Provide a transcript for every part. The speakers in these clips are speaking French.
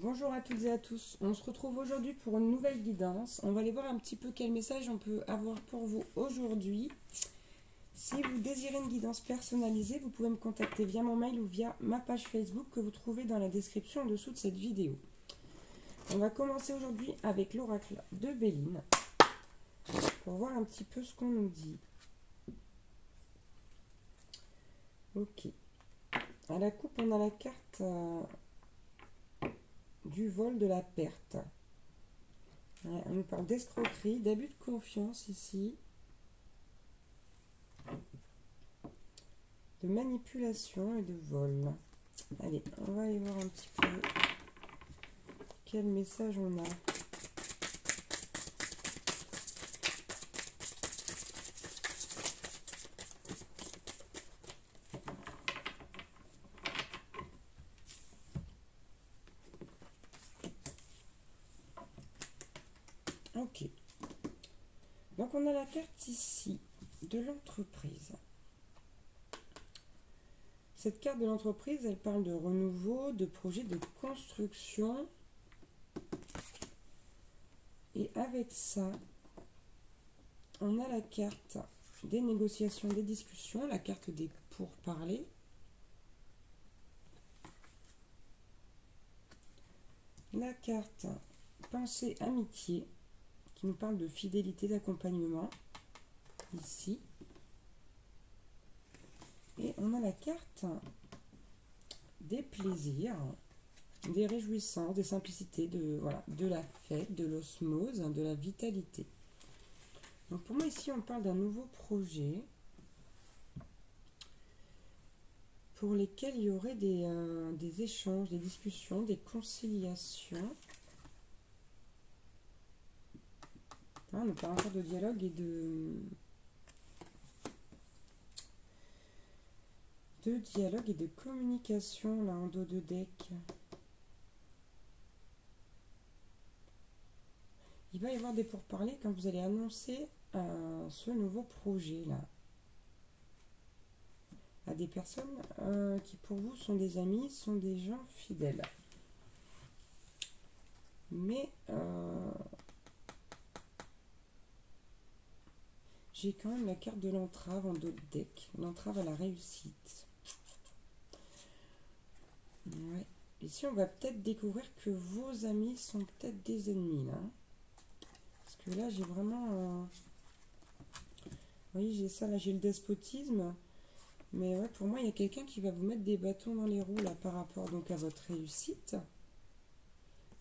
Bonjour à toutes et à tous, on se retrouve aujourd'hui pour une nouvelle guidance. On va aller voir un petit peu quel message on peut avoir pour vous aujourd'hui. Si vous désirez une guidance personnalisée, vous pouvez me contacter via mon mail ou via ma page Facebook que vous trouvez dans la description en dessous de cette vidéo. On va commencer aujourd'hui avec l'oracle de Béline pour voir un petit peu ce qu'on nous dit. Ok. À la coupe, on a la carte du vol, de la perte. Ouais, on nous parle d'escroquerie, d'abus de confiance ici, de manipulation et de vol. Allez, on va aller voir un petit peu quel message on a. Ok. Donc on a la carte ici de l'entreprise. Cette carte de l'entreprise, elle parle de renouveau, de projet de construction. Et avec ça, on a la carte des négociations, des discussions, la carte des pourparlers. La carte pensée amitié, qui nous parle de fidélité, d'accompagnement, ici. Et on a la carte des plaisirs, des réjouissances, des simplicités, voilà, de la fête, de l'osmose, de la vitalité. Donc pour moi ici on parle d'un nouveau projet pour lesquels il y aurait des échanges, des discussions, des conciliations. On nous parle encore de dialogue et de communication là en dos de deck. Il va y avoir des pourparlers quand vous allez annoncer ce nouveau projet là à des personnes qui pour vous sont des amis, sont des gens fidèles. Mais j'ai quand même la carte de l'entrave en dos de deck, l'entrave à la réussite. Ouais. Ici, on va peut-être découvrir que vos amis sont peut-être des ennemis, là. Parce que là, j'ai vraiment... Oui, j'ai ça, là, j'ai le despotisme. Mais ouais, pour moi, il y a quelqu'un qui va vous mettre des bâtons dans les roues, là, par rapport donc à votre réussite.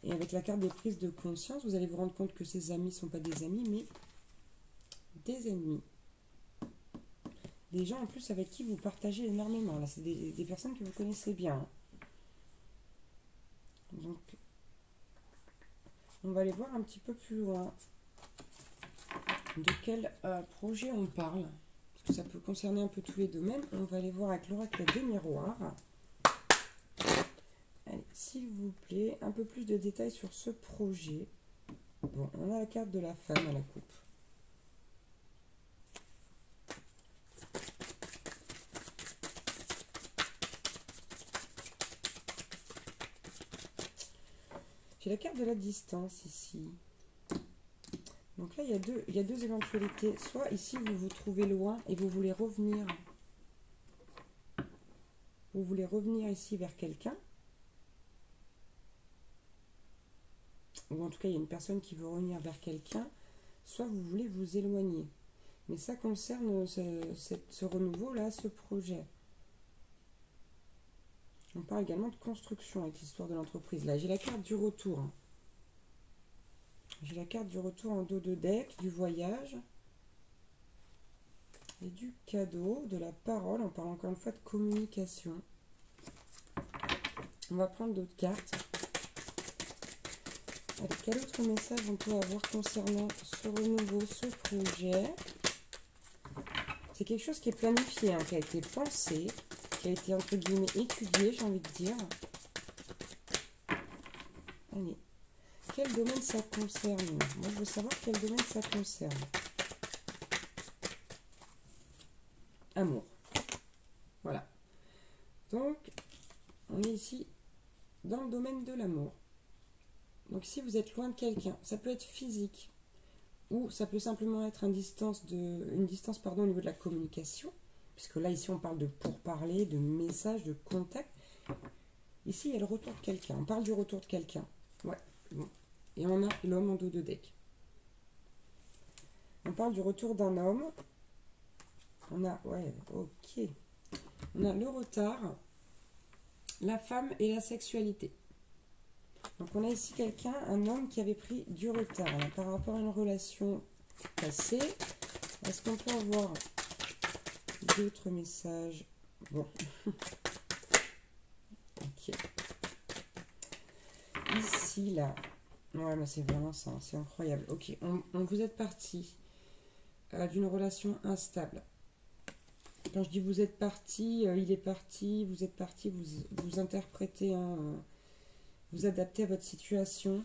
Et avec la carte des prises de conscience, vous allez vous rendre compte que ces amis ne sont pas des amis, mais des ennemis. Des gens, en plus, avec qui vous partagez énormément. Là, c'est des personnes que vous connaissez bien. Donc, on va aller voir un petit peu plus loin de quel projet on parle. Parce que ça peut concerner un peu tous les domaines. On va aller voir avec l'oracle des miroirs. Allez, s'il vous plaît, un peu plus de détails sur ce projet. Bon, on a la carte de la femme à la coupe. J'ai la carte de la distance ici. Donc là, il y a deux éventualités. Soit ici, vous vous trouvez loin et vous voulez revenir. Vous voulez revenir ici vers quelqu'un. Ou en tout cas, il y a une personne qui veut revenir vers quelqu'un. Soit vous voulez vous éloigner. Mais ça concerne ce renouveau-là, ce projet. On parle également de construction avec l'histoire de l'entreprise. Là, j'ai la carte du retour. J'ai la carte du retour en dos de deck, du voyage et du cadeau, de la parole. On parle encore une fois de communication. On va prendre d'autres cartes. Allez, quel autre message on peut avoir concernant ce renouveau, ce projet? C'est quelque chose qui est planifié, hein, qui a été pensé, qui a été entre guillemets étudié, j'ai envie de dire. Allez. Quel domaine ça concerne? Moi, je veux savoir quel domaine ça concerne. Amour. Voilà. Donc, on est ici dans le domaine de l'amour. Donc si vous êtes loin de quelqu'un, ça peut être physique ou ça peut simplement être une distance pardon, au niveau de la communication, puisque là ici on parle de pourparler, de message, de contact. Ici il y a le retour de quelqu'un, on parle du retour de quelqu'un. Ouais, bon. Et on a l'homme en dos de deck. On parle du retour d'un homme. On a, ouais, ok. On a le retard, la femme et la sexualité. Donc on a ici quelqu'un, un homme qui avait pris du retard là, par rapport à une relation passée. Est-ce qu'on peut avoir d'autres messages? Bon. Ok. Ici, là. Ouais, mais c'est vraiment ça, c'est incroyable. Ok, on vous êtes parti d'une relation instable. Quand je dis vous êtes parti, il est parti, vous êtes parti, vous interprétez, vous adaptez à votre situation.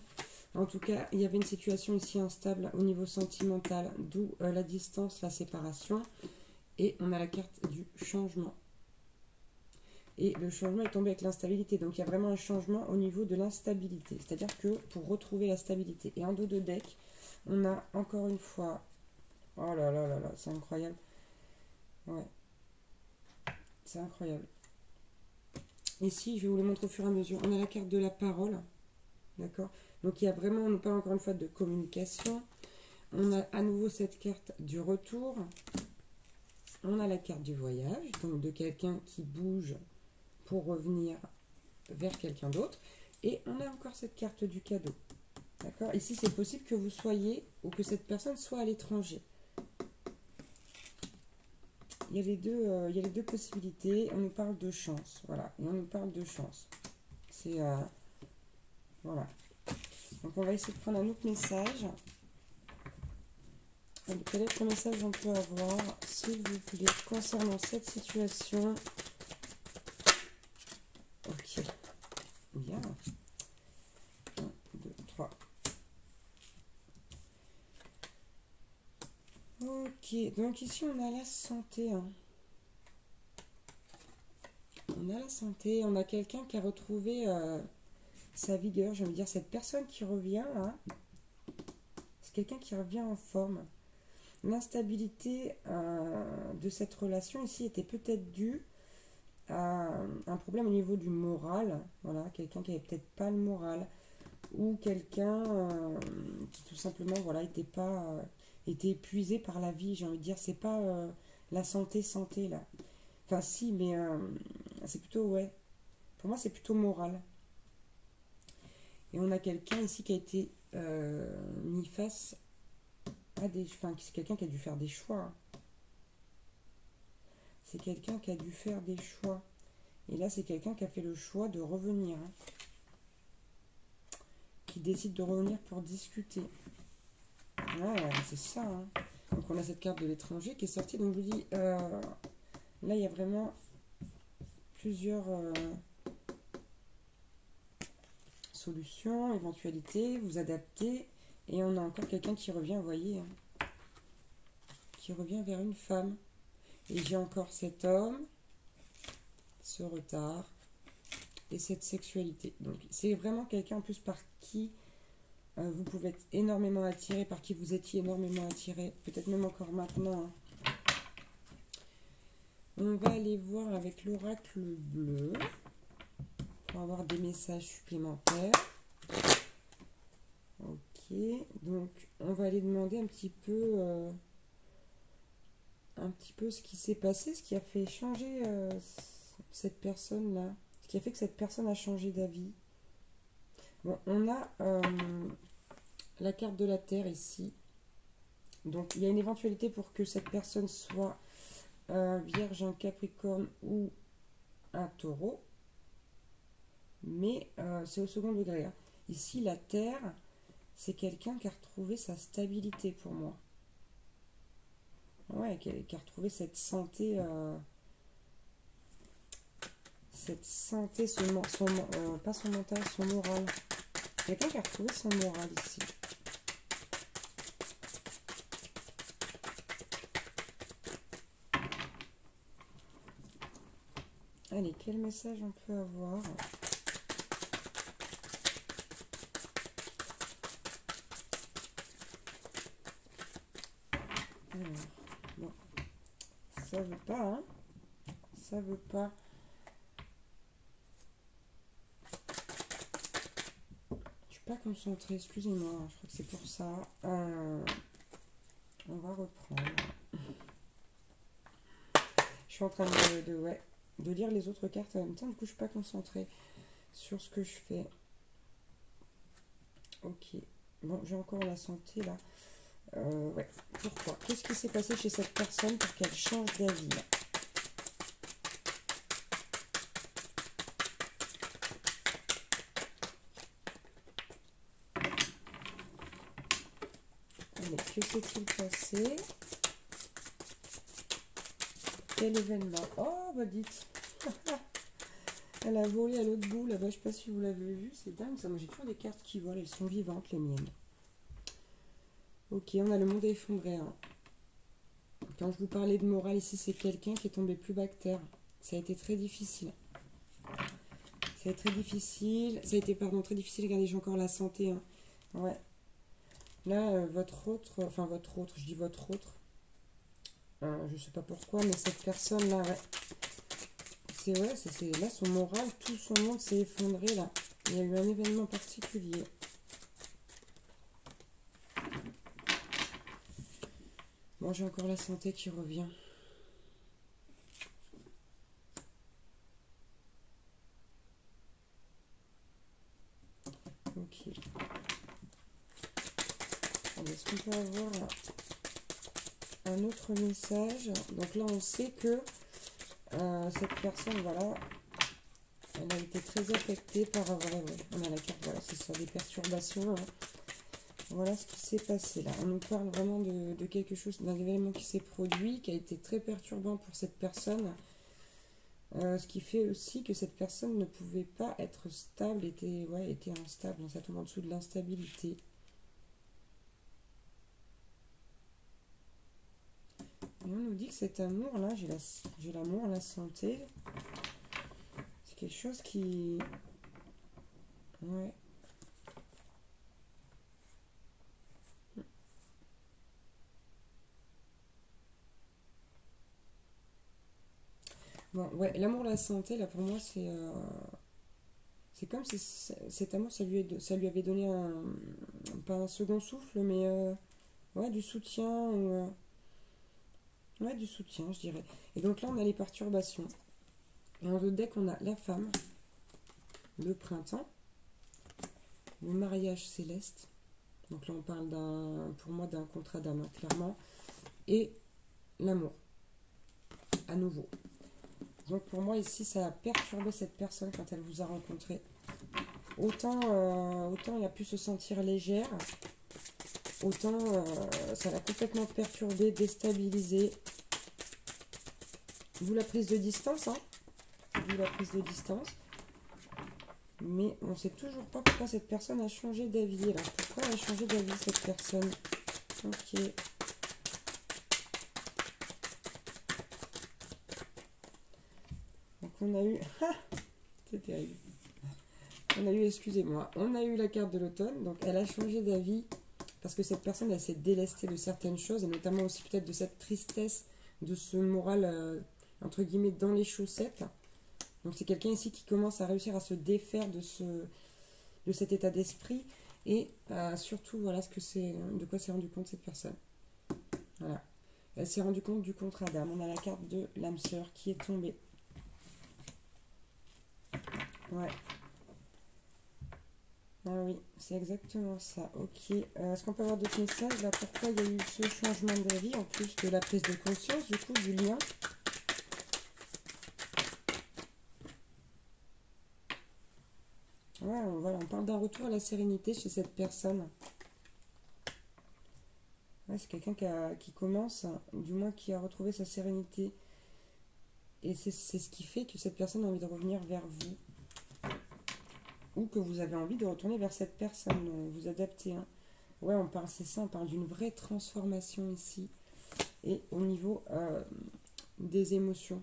En tout cas, il y avait une situation ici instable au niveau sentimental, d'où la distance, la séparation. Et on a la carte du changement. Et le changement est tombé avec l'instabilité. Donc il y a vraiment un changement au niveau de l'instabilité. C'est-à-dire que pour retrouver la stabilité. Et en dos de deck, on a encore une fois... Oh là là là là, c'est incroyable. Ouais. C'est incroyable. Ici, je vais vous le montrer au fur et à mesure. On a la carte de la parole. D'accord? Donc il y a vraiment, on parle encore une fois de communication. On a à nouveau cette carte du retour. On a la carte du voyage. Donc de quelqu'un qui bouge pour revenir vers quelqu'un d'autre. Et on a encore cette carte du cadeau. D'accord? Ici, c'est possible que vous soyez ou que cette personne soit à l'étranger. Il y a les deux possibilités. On nous parle de chance. Voilà. Et on nous parle de chance. C'est... voilà. Donc, on va essayer de prendre un autre message. Quel autre message on peut avoir, s'il vous plaît, concernant cette situation? Ok. Bien. 1, 2, 3. Ok. Donc, ici, on a la santé. Hein. On a la santé. On a quelqu'un qui a retrouvé sa vigueur. Je veux dire, cette personne qui revient, hein, c'est quelqu'un qui revient en forme. L'instabilité de cette relation ici était peut-être due à un problème au niveau du moral. Voilà, quelqu'un qui avait peut-être pas le moral. Ou quelqu'un qui tout simplement voilà, était épuisé par la vie. J'ai envie de dire, c'est pas la santé là. Enfin si, mais c'est plutôt, ouais. Pour moi, c'est plutôt moral. Et on a quelqu'un ici qui a été mis face à des... Enfin, c'est quelqu'un qui a dû faire des choix. C'est quelqu'un qui a dû faire des choix. Et là, c'est quelqu'un qui a fait le choix de revenir. Hein. Qui décide de revenir pour discuter. Ouais, c'est ça. Hein. Donc, on a cette carte de l'étranger qui est sortie. Donc, je vous dis, là, il y a vraiment plusieurs... solution, éventualité, vous adaptez, et on a encore quelqu'un qui revient, vous voyez, hein, qui revient vers une femme. Et j'ai encore cet homme, ce retard, et cette sexualité. Donc c'est vraiment quelqu'un en plus par qui vous pouvez être énormément attiré, par qui vous étiez énormément attiré, peut-être même encore maintenant. Hein. On va aller voir avec l'oracle bleu. Pour avoir des messages supplémentaires. Ok, donc on va aller demander un petit peu ce qui s'est passé, ce qui a fait changer cette personne-là, ce qui a fait que cette personne a changé d'avis. Bon, on a la carte de la Terre ici. Donc il y a une éventualité pour que cette personne soit Vierge, un Capricorne ou un Taureau. Mais c'est au second degré. Hein. Ici, la Terre, c'est quelqu'un qui a retrouvé sa stabilité pour moi. Ouais, qui a retrouvé cette santé. Cette santé, pas son mental, son moral. Quelqu'un qui a retrouvé son moral ici. Allez, quel message on peut avoir ? pas, hein. Ça veut pas. Je suis pas concentrée, excusez-moi, je crois que c'est pour ça. On va reprendre. Je suis en train de lire les autres cartes en même temps, du coup je suis pas concentrée sur ce que je fais. Ok. Bon, j'ai encore la santé là. Ouais. Pourquoi? Qu'est-ce qui s'est passé chez cette personne pour qu'elle change d'avis là? Allez, que s'est-il passé? Quel événement? Oh, bah dites. Elle a volé à l'autre bout là-bas, je sais pas si vous l'avez vu, c'est dingue ça. Moi j'ai toujours des cartes qui volent, elles sont vivantes les miennes. Ok, on a le monde effondré. Hein. Quand je vous parlais de morale ici, c'est quelqu'un qui est tombé plus bas que terre. Ça a été très difficile. Ça a été très difficile. Ça a été, pardon, très difficile. Regardez, j'ai encore la santé. Hein. Ouais. Là, votre autre, je dis votre autre. Je sais pas pourquoi, mais cette personne-là, ouais. C'est là, son moral, tout son monde s'est effondré, là. Il y a eu un événement particulier. Bon, j'ai encore la santé qui revient. Ok. Est-ce qu'on peut avoir un autre message? Donc là, on sait que cette personne, voilà, elle a été très affectée par, voilà, ouais, on a la carte, voilà, c'est ça, des perturbations. Hein. Voilà ce qui s'est passé là. On nous parle vraiment de quelque chose, d'un événement qui s'est produit, qui a été très perturbant pour cette personne. Ce qui fait aussi que cette personne ne pouvait pas être stable, était instable, ça tombe en dessous de l'instabilité. Et on nous dit que cet amour là, j'ai l'amour, la santé, c'est quelque chose qui... Ouais. Bon, ouais, l'amour, la santé, là pour moi c'est comme si cet amour, ça lui avait donné pas un second souffle, mais ouais, du soutien, ouais, du soutien, je dirais. Et donc là, on a les perturbations. Et en deux decks, on a la femme, le printemps, le mariage céleste. Donc là, on parle pour moi d'un contrat d'âme, hein, clairement. Et l'amour, à nouveau. Donc pour moi, ici, ça a perturbé cette personne quand elle vous a rencontré. Autant elle a pu se sentir légère, autant ça l'a complètement perturbée, déstabilisée. D'où la prise de distance, hein. D'où la prise de distance. Mais on ne sait toujours pas pourquoi cette personne a changé d'avis. Alors pourquoi elle a changé d'avis cette personne? Ok. Donc on a eu... c'est terrible. On a eu, excusez-moi, on a eu la carte de l'automne. Donc elle a changé d'avis parce que cette personne, elle s'est délestée de certaines choses. Et notamment aussi peut-être de cette tristesse, de ce moral, entre guillemets, dans les chaussettes. Donc c'est quelqu'un ici qui commence à réussir à se défaire de cet état d'esprit. Et surtout, voilà de quoi s'est rendu compte cette personne. Voilà. Elle s'est rendue compte du contrat d'âme. On a la carte de l'âme sœur qui est tombée. Ouais. Ah oui, c'est exactement ça. Ok. Est-ce qu'on peut avoir d'autres messages là? Pourquoi il y a eu ce changement d'avis en plus de la prise de conscience du coup du lien? Ouais, voilà, on parle d'un retour à la sérénité chez cette personne. Ouais, c'est quelqu'un qui commence, du moins qui a retrouvé sa sérénité. Et c'est ce qui fait que cette personne a envie de revenir vers vous. Ou que vous avez envie de retourner vers cette personne, vous adapter. Hein. Ouais, c'est ça, on parle d'une vraie transformation ici. Et au niveau des émotions.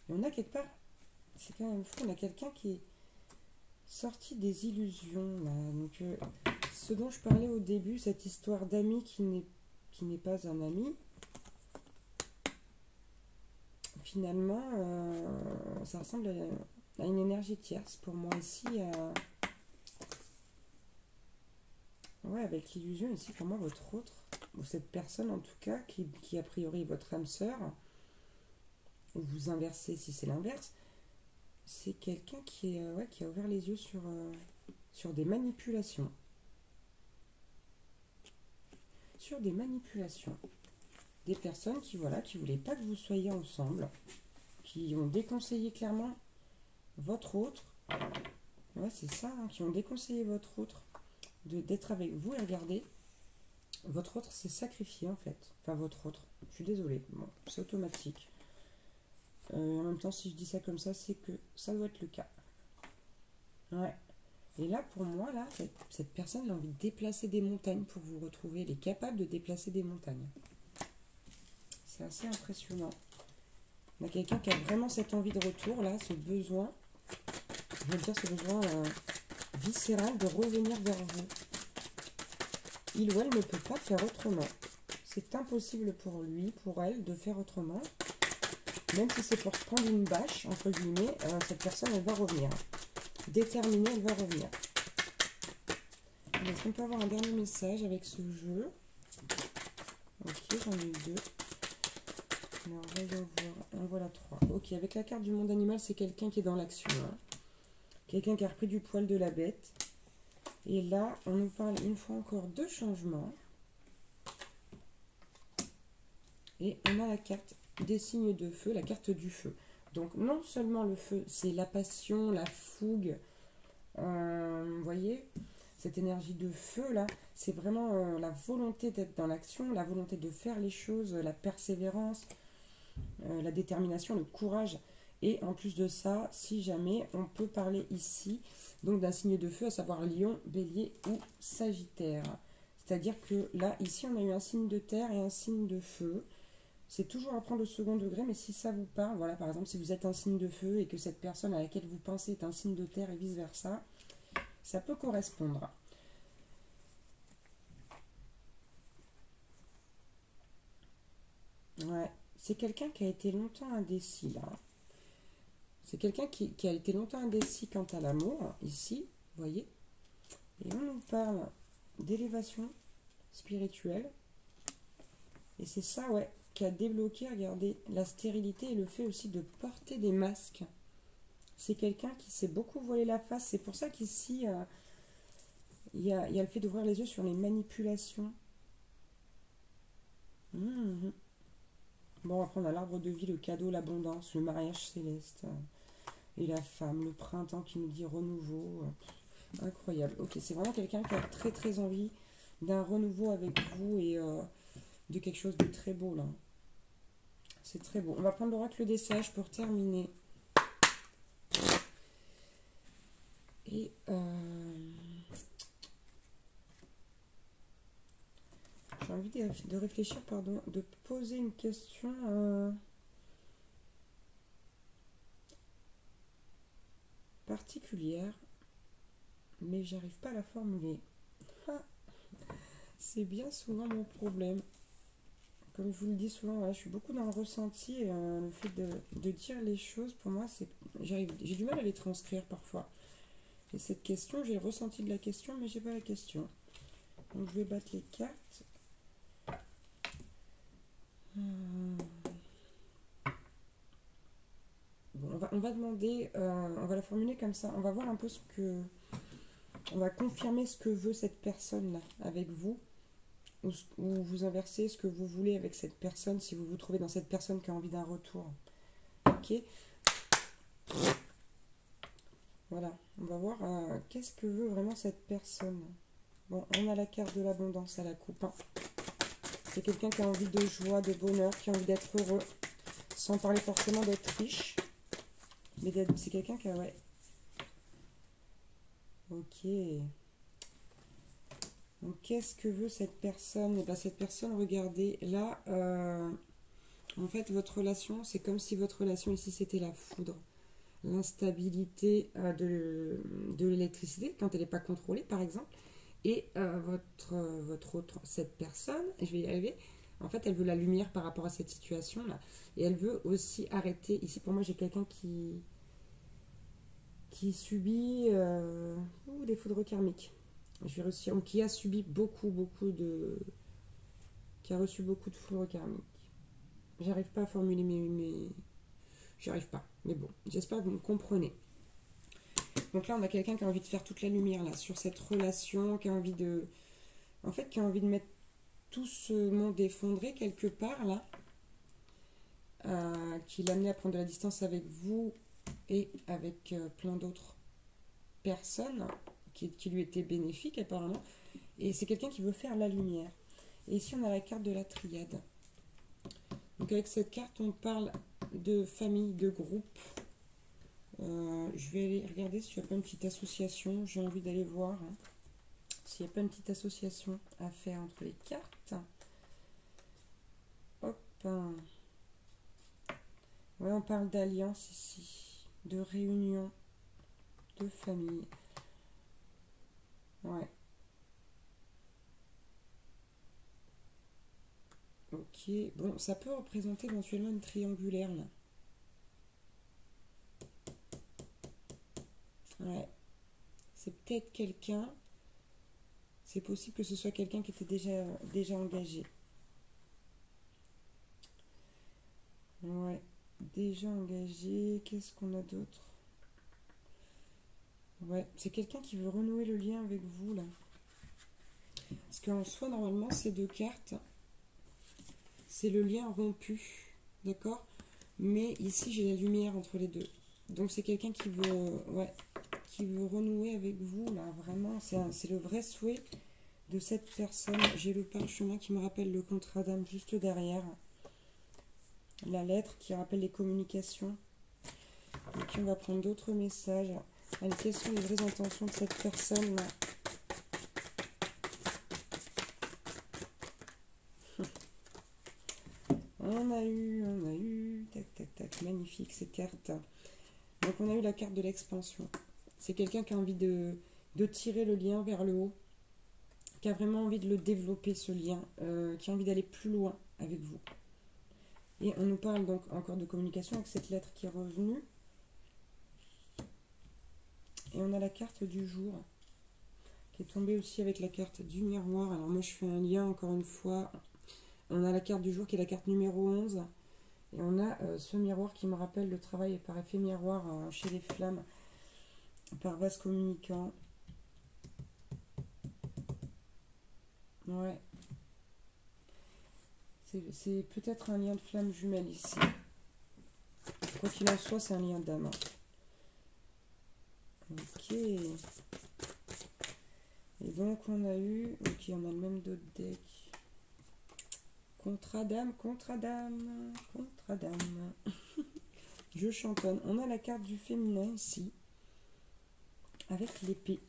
Et on a quelque part, c'est quand même fou, on a quelqu'un qui est sorti des illusions. Là. Donc, ce dont je parlais au début, cette histoire d'ami qui n'est pas un ami. finalement, ça ressemble à une énergie tierce pour moi ici. Ouais, avec l'illusion ici, pour moi, votre autre, ou cette personne en tout cas, qui a priori est votre âme sœur, ou vous inversez si c'est l'inverse, c'est quelqu'un qui a ouvert les yeux sur des manipulations. Sur des manipulations. Des personnes qui voulaient pas que vous soyez ensemble, qui ont déconseillé clairement votre autre. Ouais, c'est ça, hein, qui ont déconseillé votre autre d'être avec vous. Et regardez, votre autre s'est sacrifié en fait. Enfin, votre autre. Je suis désolée. Bon, c'est automatique. En même temps, si je dis ça comme ça, c'est que ça doit être le cas. Ouais. Et là, pour moi, là, cette personne a envie de déplacer des montagnes pour vous retrouver. Elle est capable de déplacer des montagnes. C'est assez impressionnant. On a quelqu'un qui a vraiment cette envie de retour, là, ce besoin, je veux dire, ce besoin viscéral de revenir vers vous. Il ou elle ne peut pas faire autrement. C'est impossible pour lui, pour elle, de faire autrement. Même si c'est pour prendre une bâche, entre guillemets, cette personne, elle va revenir. Déterminée, elle va revenir. Est-ce qu'on peut avoir un dernier message avec ce jeu? Ok, j'en ai 2. Alors, voyons voir. En voilà 3. Ok, avec la carte du monde animal, c'est quelqu'un qui est dans l'action. Hein. Quelqu'un qui a repris du poil de la bête. Et là, on nous parle une fois encore de changement. Et on a la carte des signes de feu, la carte du feu. Donc, non seulement le feu, c'est la passion, la fougue. Vous voyez, cette énergie de feu, là, c'est vraiment la volonté d'être dans l'action, la volonté de faire les choses, la persévérance, la détermination, le courage. Et en plus de ça, si jamais, on peut parler ici donc d'un signe de feu, à savoir Lion, Bélier ou Sagittaire. C'est-à-dire que là, ici, on a eu un signe de terre et un signe de feu. C'est toujours à prendre au second degré, mais si ça vous parle, voilà, par exemple, si vous êtes un signe de feu et que cette personne à laquelle vous pensez est un signe de terre et vice-versa, ça peut correspondre. Ouais, c'est quelqu'un qui a été longtemps indécis, là. C'est quelqu'un qui a été longtemps indécis quant à l'amour, ici, vous voyez. Et on nous parle d'élévation spirituelle. Et c'est ça, ouais, qui a débloqué, regardez, la stérilité et le fait aussi de porter des masques. C'est quelqu'un qui s'est beaucoup voilé la face. C'est pour ça qu'ici, il y a le fait d'ouvrir les yeux sur les manipulations. Bon, après, on a l'arbre de vie, le cadeau, l'abondance, le mariage céleste. Et la femme, le printemps qui nous dit renouveau. Incroyable. Ok, c'est vraiment quelqu'un qui a très très envie d'un renouveau avec vous et de quelque chose de très beau là. C'est très beau. On va prendre l'oracle des sages pour terminer. Et j'ai envie de réfléchir, pardon, de poser une question particulière, mais j'arrive pas à la formuler. C'est bien souvent mon problème. Comme je vous le dis souvent, voilà, je suis beaucoup dans le ressenti et le fait de dire les choses, pour moi, j'ai du mal à les transcrire parfois. Et cette question, j'ai le ressenti de la question, mais j'ai pas la question. Donc je vais battre les cartes. Bon, on va demander, on va la formuler comme ça. On va voir un peu ce que... On va confirmer ce que veut cette personne-là avec vous. Ou vous inversez ce que vous voulez avec cette personne, si vous vous trouvez dans cette personne qui a envie d'un retour. Ok. Voilà, on va voir qu'est-ce que veut vraiment cette personne. Bon, on a la carte de l'abondance à la coupe. Hein. C'est quelqu'un qui a envie de joie, de bonheur, qui a envie d'être heureux, sans parler forcément d'être riche. Mais c'est quelqu'un qui a... Ouais. Ok. Donc, qu'est-ce que veut cette personne? Et bien, cette personne, regardez, là, en fait, votre relation, c'est comme si votre relation ici, c'était la foudre. L'instabilité de l'électricité, quand elle n'est pas contrôlée, par exemple. Et votre autre, cette personne, je vais y arriver, En fait, elle veut la lumière par rapport à cette situation-là. Et elle veut aussi arrêter. Ici, pour moi, j'ai quelqu'un qui subit des foudres karmiques. Je vais réussir, qui a subi beaucoup de... qui a reçu beaucoup de foudres karmiques. J'arrive pas à formuler mes... J'y arrive pas. Mais bon, j'espère que vous me comprenez. Donc là, on a quelqu'un qui a envie de faire toute la lumière là sur cette relation, qui a envie de... En fait, qui a envie de mettre tout ce monde effondré quelque part là, qui l'a amené à prendre de la distance avec vous et avec plein d'autres personnes qui lui étaient bénéfiques apparemment. Et c'est quelqu'un qui veut faire la lumière. Et ici, on a la carte de la triade. Donc avec cette carte, on parle de famille, de groupe. Je vais aller regarder s'il n'y a pas une petite association. J'ai envie d'aller voir s'il n'y a pas une petite association à faire entre les cartes. Hop. Ouais, on parle d'alliance ici, de réunion, de famille. Ouais. Ok. Bon, ça peut représenter éventuellement une triangulaire là. Ouais. C'est peut-être quelqu'un. C'est possible que ce soit quelqu'un qui était déjà engagé. Ouais. Déjà engagé. Qu'est-ce qu'on a d'autre? Ouais. C'est quelqu'un qui veut renouer le lien avec vous là. Parce qu'en soi, normalement, ces deux cartes, c'est le lien rompu. D'accord? Mais ici, j'ai la lumière entre les deux. Donc, c'est quelqu'un qui veut, ouais, qui veut renouer avec vous, là, vraiment. C'est le vrai souhait de cette personne. J'ai le parchemin qui me rappelle le contrat d'âme juste derrière. La lettre qui rappelle les communications. Et puis, on va prendre d'autres messages. Allez, quelles sont les vraies intentions de cette personne-là? On a eu, tac, magnifique ces cartes. Donc on a eu la carte de l'expansion. C'est quelqu'un qui a envie de tirer le lien vers le haut, qui a vraiment envie de le développer ce lien, qui a envie d'aller plus loin avec vous. Et on nous parle donc encore de communication avec cette lettre qui est revenue. Et on a la carte du jour, qui est tombée aussi avec la carte du miroir. Alors moi je fais un lien encore une fois. On a la carte du jour qui est la carte numéro 11. Et on a ce miroir qui me rappelle le travail par effet miroir chez les flammes, par vase communicant. Ouais. C'est peut-être un lien de flamme jumelle ici. Quoi qu'il en soit, c'est un lien d'âme. Ok. Et donc on a eu... Ok, on a le même d'autres decks. Contrat d'âme, contrat d'âme, contrat d'âme. Je chantonne. On a la carte du féminin ici. Avec l'épée.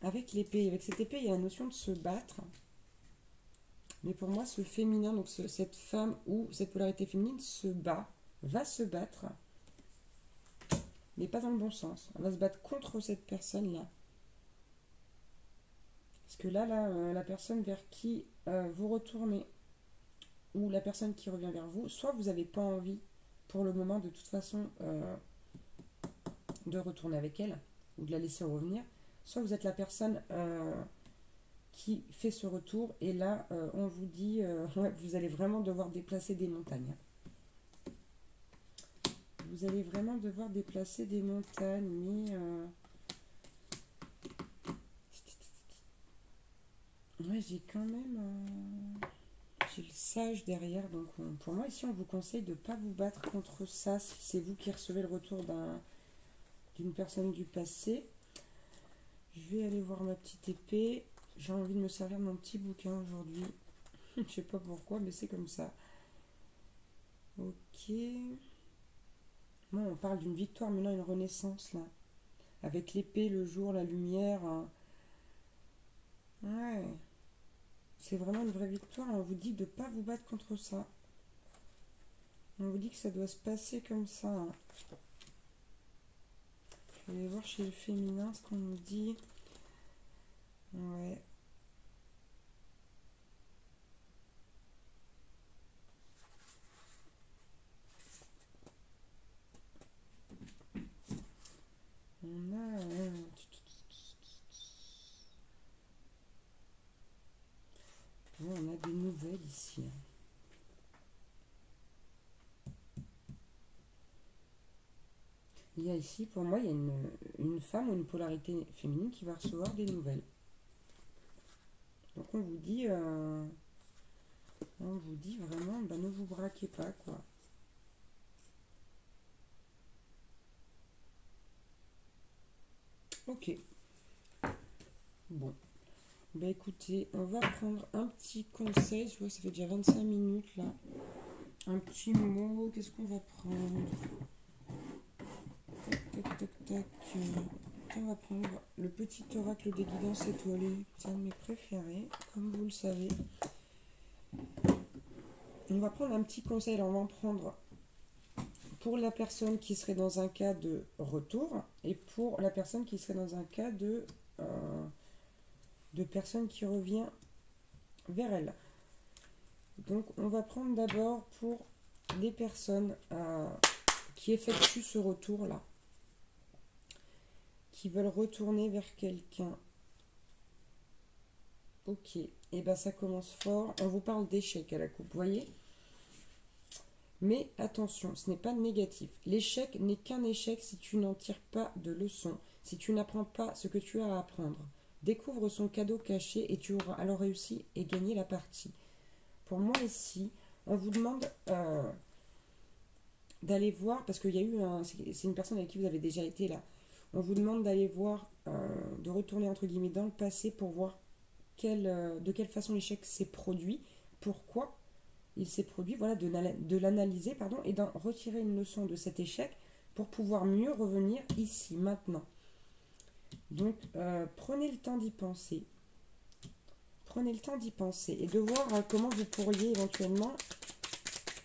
Avec l'épée. Avec cette épée, il y a la notion de se battre. Mais pour moi, ce féminin, donc cette femme ou cette polarité féminine se bat, va se battre, mais pas dans le bon sens. Elle va se battre contre cette personne-là. Parce que là, la personne vers qui vous retournez, ou la personne qui revient vers vous, soit vous n'avez pas envie, pour le moment, de toute façon, de retourner avec elle, ou de la laisser revenir, soit vous êtes la personne... qui fait ce retour, et là on vous dit ouais, vous allez vraiment devoir déplacer des montagnes. Vous allez vraiment devoir déplacer des montagnes, mais ouais, j'ai quand même j'ai le sage derrière, donc pour moi ici on vous conseille de ne pas vous battre contre ça si c'est vous qui recevez le retour d'une personne du passé. Je vais aller voir ma petite épée. J'ai envie de me servir de mon petit bouquin aujourd'hui. Je sais pas pourquoi, mais c'est comme ça. Ok. Bon, on parle d'une victoire, maintenant une renaissance, là. Avec l'épée, le jour, la lumière. Ouais. C'est vraiment une vraie victoire. On vous dit de ne pas vous battre contre ça. On vous dit que ça doit se passer comme ça. Je vais voir chez le féminin ce qu'on nous dit. Ouais. nouvelles ici. Il y a ici, pour moi, il y a une femme ou une polarité féminine qui va recevoir des nouvelles. Donc on vous dit vraiment, bah, ne vous braquez pas, quoi. Ok. Bon. Bah écoutez, on va prendre un petit conseil. Je vois que ça fait déjà 25 minutes là. Un petit mot. Qu'est-ce qu'on va prendre? Tac, tac, tac. On va prendre le petit oracle des guidances étoilées. C'est un de mes préférés, comme vous le savez. On va prendre un petit conseil. Alors on va en prendre pour la personne qui serait dans un cas de retour et pour la personne qui serait dans un cas de personne qui revient vers elle. Donc on va prendre d'abord pour les personnes qui effectuent ce retour là, qui veulent retourner vers quelqu'un. Ok, et ben ça commence fort. On vous parle d'échec à la coupe, vous voyez. Mais attention, ce n'est pas négatif. L'échec n'est qu'un échec si tu n'en tires pas de leçon, si tu n'apprends pas ce que tu as à apprendre. Découvre son cadeau caché et tu auras alors réussi et gagné la partie. Pour moi ici, on vous demande d'aller voir, parce qu'il y a eu c'est une personne avec qui vous avez déjà été là. On vous demande d'aller voir, de retourner entre guillemets dans le passé pour voir de quelle façon l'échec s'est produit, pourquoi il s'est produit, voilà, de l'analyser, pardon, et d'en retirer une leçon de cet échec pour pouvoir mieux revenir ici, maintenant. Donc, prenez le temps d'y penser. Prenez le temps d'y penser et de voir comment vous pourriez éventuellement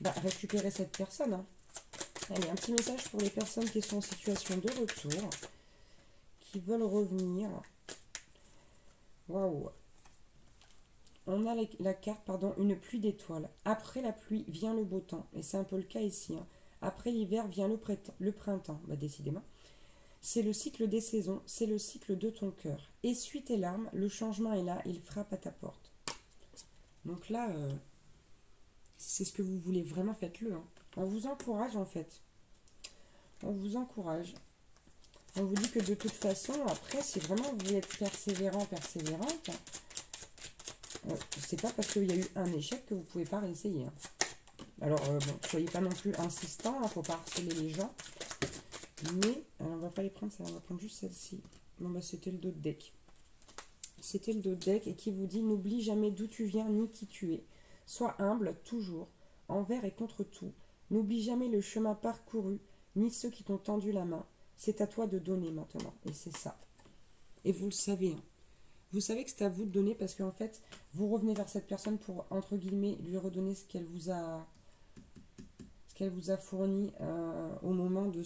récupérer cette personne. Hein. Allez, un petit message pour les personnes qui sont en situation de retour, qui veulent revenir. Waouh! On a la carte, pardon, une pluie d'étoiles. Après la pluie vient le beau temps. Et c'est un peu le cas ici. Hein. Après l'hiver vient le printemps. Bah, décidément. C'est le cycle des saisons. C'est le cycle de ton cœur. Essuie tes larmes. Le changement est là. Il frappe à ta porte. Donc là, c'est ce que vous voulez. Vraiment, faites-le. Hein. On vous encourage, en fait. On vous encourage. On vous dit que de toute façon, après, si vraiment vous voulez être persévérant, persévérante, c'est pas parce qu'il y a eu un échec que vous pouvez pas réessayer. Hein. Alors, bon, soyez pas non plus insistant, il ne faut pas harceler les gens. Mais, alors on va pas les prendre, on va prendre juste celle-ci. Bon, bah, c'était le dos de deck. C'était le dos de deck et qui vous dit, n'oublie jamais d'où tu viens ni qui tu es. Sois humble, toujours, envers et contre tout. N'oublie jamais le chemin parcouru, ni ceux qui t'ont tendu la main. C'est à toi de donner maintenant. Et c'est ça. Et vous le savez, hein. Vous savez que c'est à vous de donner parce qu'en fait, vous revenez vers cette personne pour, entre guillemets, lui redonner ce qu'elle vous a fourni au moment de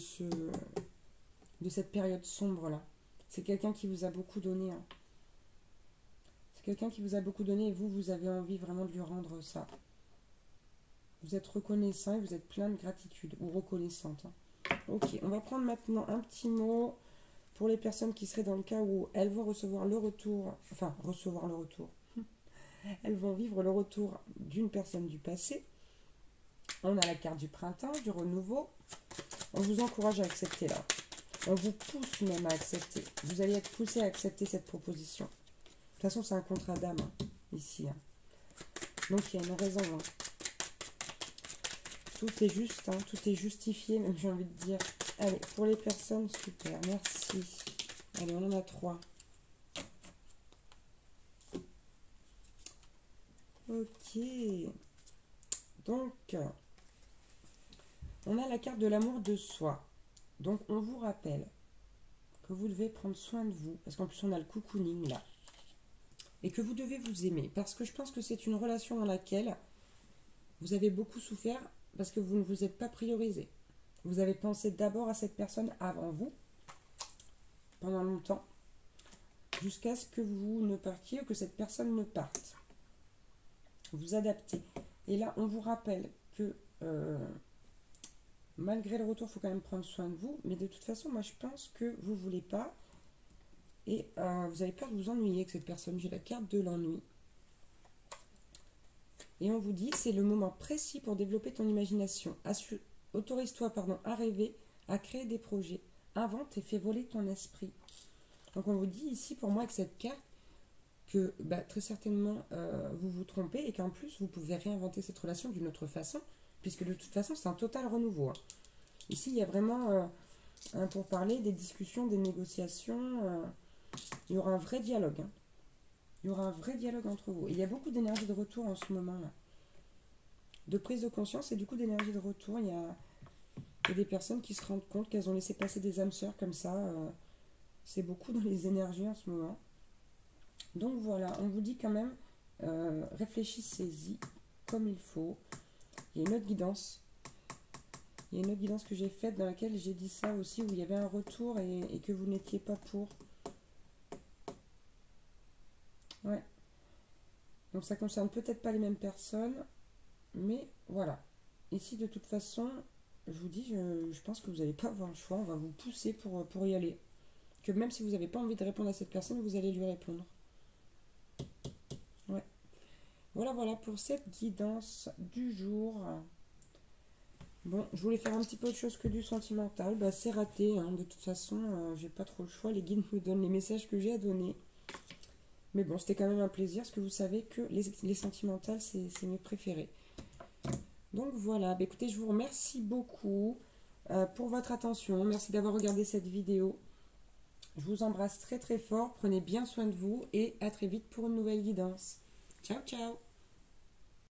cette période sombre-là. C'est quelqu'un qui vous a beaucoup donné. Hein. C'est quelqu'un qui vous a beaucoup donné et vous avez envie vraiment de lui rendre ça. Vous êtes reconnaissant et vous êtes plein de gratitude ou reconnaissante. Hein. Ok, on va prendre maintenant un petit mot pour les personnes qui seraient dans le cas où elles vont recevoir le retour, elles vont vivre le retour d'une personne du passé. On a la carte du printemps, du renouveau. On vous encourage à accepter là. On vous pousse même à accepter. Vous allez être poussé à accepter cette proposition. De toute façon, c'est un contrat d'âme, hein, ici. Hein. Donc, il y a une raison. Hein. Tout est juste, hein, tout est justifié, même j'ai envie de dire. Allez, pour les personnes, super, merci. Allez, on en a 3. Ok. Donc, on a la carte de l'amour de soi. Donc, on vous rappelle que vous devez prendre soin de vous. Parce qu'en plus, on a le cocooning là. Et que vous devez vous aimer. Parce que je pense que c'est une relation dans laquelle vous avez beaucoup souffert parce que vous ne vous êtes pas priorisé. Vous avez pensé d'abord à cette personne avant vous, pendant longtemps, jusqu'à ce que vous ne partiez ou que cette personne ne parte. Vous adaptez. Et là, on vous rappelle que malgré le retour, il faut quand même prendre soin de vous. Mais de toute façon, moi, je pense que vous ne voulez pas. Et vous avez peur de vous ennuyer avec cette personne. J'ai la carte de l'ennui. Et on vous dit, c'est le moment précis pour développer ton imagination. Autorise-toi, à rêver, à créer des projets. Invente et fais voler ton esprit. Donc on vous dit ici, pour moi, avec cette carte, que très certainement vous vous trompez et qu'en plus vous pouvez réinventer cette relation d'une autre façon, puisque de toute façon c'est un total renouveau. Ici il y a vraiment pour parler des discussions, des négociations, il y aura un vrai dialogue. Il y aura un vrai dialogue entre vous. Et il y a beaucoup d'énergie de retour en ce moment-là. De prise de conscience et du coup d'énergie de retour. Il y a des personnes qui se rendent compte qu'elles ont laissé passer des âmes sœurs comme ça. C'est beaucoup dans les énergies en ce moment. Donc voilà, on vous dit quand même, réfléchissez-y comme il faut. Il y a une autre guidance. Il y a une autre guidance que j'ai faite dans laquelle j'ai dit ça aussi, où il y avait un retour et que vous n'étiez pas pour. Ouais. Donc ça concerne peut-être pas les mêmes personnes, mais voilà. Ici, de toute façon, je vous dis, je pense que vous n'allez pas avoir le choix, on va vous pousser pour y aller. Que même si vous n'avez pas envie de répondre à cette personne, vous allez lui répondre. Ouais. Voilà pour cette guidance du jour. Bon, je voulais faire un petit peu autre chose que du sentimental. C'est raté, de toute façon, j'ai pas trop le choix. Les guides me donnent les messages que j'ai à donner. Mais bon, c'était quand même un plaisir, parce que vous savez que les sentimentales, c'est mes préférés. Donc voilà, écoutez, je vous remercie beaucoup pour votre attention. Merci d'avoir regardé cette vidéo. Je vous embrasse très très fort. Prenez bien soin de vous et à très vite pour une nouvelle guidance. Ciao, ciao!